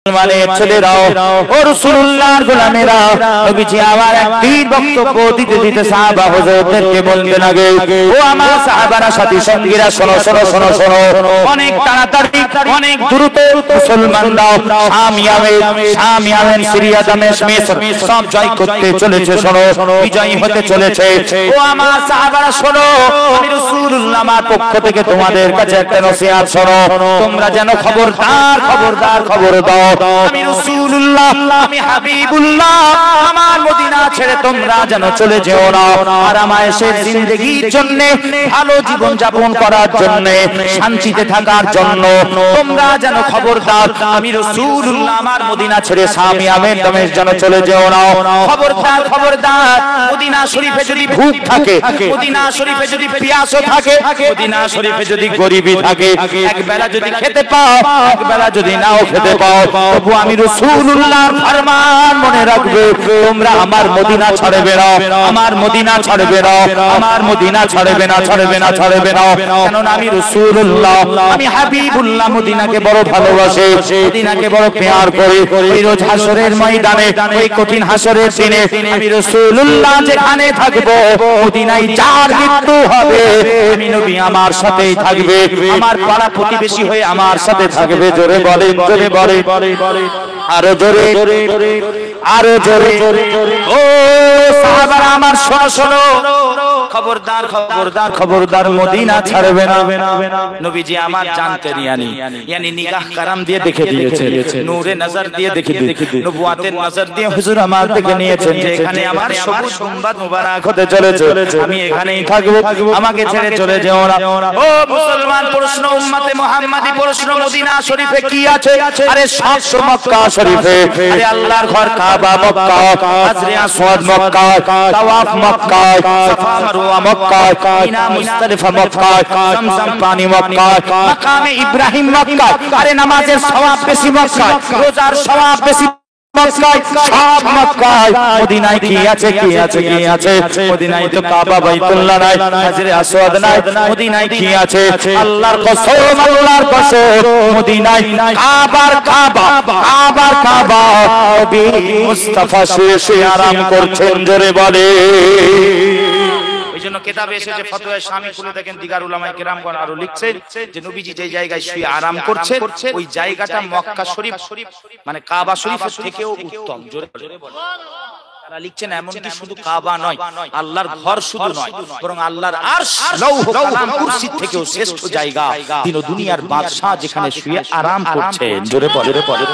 মানে ছেলেরাও ও রাসূলুল্লাহর গোলামেরা নবীজি আমার একদিন বক্তব্য দিতে দিতে সাহাবা হুজুরদেরকে বলতে লাগে, ও আমার সাহাবারা সাথী সঙ্গীরা শোনো শোনো শোনো শোনো, অনেক তাড়াতাড়ি অনেক দ্রুত মুসলমানরাও শাম ইয়ামেন সিরিয়া দামেস্ক মিসর সব জয় করতে চলেছে, শোনো বিজয়ী হতে চলেছে। ও আমার সাহাবারা শোনো, আমি রাসূলুল্লাহ আমার পক্ষ থেকে তোমাদের কাছে একটা নসিহত, শোনো তোমরা যেন খবরদার খবরদার খবর দাও, আমি রাসূলুল্লাহ আমি হাবিবুল্লাহ আমার মদিনা ছেড়ে তোমরা যেন চলে যেও না। আরামায়েশের জিন্দেগির জন্য, ভালো জীবন যাপন করার জন্য, শান্তিতে থাকার জন্য তোমরা যেন খবরদার আমি রাসূলুল্লাহ আমার মদিনা ছেড়ে শাম ইয়ামেন দামেস্ক যেন চলে যেও না। খবরদার খবরদার, মদিনা শরীফে যদি ভূখ থাকে, মদিনা শরীফে যদি পিয়াসও থাকে, মদিনা শরীফে যদি গরিবি থাকে, একবেলা যদি খেতে পাও একবেলা যদি নাও খেতে পাও, তবু আমি রাসূলুল্লাহর ফরমান মনে রাখবে, তোমরা আমার মদিনা ছাড়বে না, আমার মদিনা ছাড়বে না, আমার মদিনা ছাড়বে না, ছাড়বে না, ছাড়বে না। কারণ আমি রাসূলুল্লাহ আমি হাবিবুল্লাহ মদিনাকে বড় ভালোবাসি, মদিনাকে বড় প্যার করি। ওই রোজ হাসরের ময়দানে, ওই কঠিন হাসরের দিনে আমি রাসূলুল্লাহ যেখানে থাকবো, মদিনায় যার মৃত্যু হবে আমি নবী আমার সাথেই থাকবে, আমার পাড়া প্রতিবেশী হয়ে আমার সাথে থাকবে। জোরে বলে, জোরে বলে, আরো জোরে, আরো জোরে। ও সাহাবারা আমার শোনো শোনো, খবরদার খবরদার খবরদার, মদিনা ছাড়বে না। নবীজি আমার জানতে ইয়ানি নিগাহ কারাম দিয়ে দেখে দিয়েছে, নূরে নজর দিয়ে দেখে দিয়েছে, নবুয়াতের নজর দিয়ে হুজুর আমার দেখে নিয়েছেন যে এখানে আমার সবুজ সংবাদ মুবারক হতে চলেছে, আমি এখানেই থাকবো, আমাকে ছেড়ে চলে যেও না। ও মুসলমান প্রশ্ন, উম্মতে মুহাম্মাদি প্রশ্ন, মদিনা শরীফে কি আছে? আরে সব মক্কা শরীফে, আরে আল্লাহর ঘর কাবা মক্কা, হাজরে আসওয়াদ মক্কা, তাওয়াফ মক্কা, সাফা মারওয়া মক্কা, মিনা মুজদালিফা মক্কা, জমজম পানি মক্কা, মাকামে ইব্রাহিম মক্কা। আরে নামাজের সওয়াব বেশি মক্কায়, রোজার সওয়াব বেশি মক্কায়, সব মক্কায়। মদিনায় কি আছে, কি আছে, কি আছে? মদিনায় তো কাবা বাইতুল্লাহ নাই, হাজরে আসওয়াদ নাই, মদিনায় কি আছে? আল্লাহর কসম, আল্লাহর কসম, মদিনায় কাবার কাবা, কাবার কাবা, নবী মুস্তাফা শুয়ে আরাম করছেন। জোরে বলে। জন্য কিতাবে এসেছে, ফতোয়া শামী খুলে দেখেন, দিগার উলামায়ে কেরামগণ আরো লিখছেন যে নবীজি যে জায়গায় শুয়ে আরাম করছেন ওই জায়গাটা মক্কা শরীফ মানে কাবা শরীফের থেকেও উত্তম। জোরে বলে। তারা লিখছেন এমনকি শুধু কাবা নয়, আল্লাহর ঘর শুধু নয়, বরং আল্লাহর আরশ, লৌহ কালাম, কুরসি থেকেও শ্রেষ্ঠ জায়গা। দিন ও দুনিয়ার বাদশা যেখানে শুয়ে আরাম করছেন। জোরে বলে।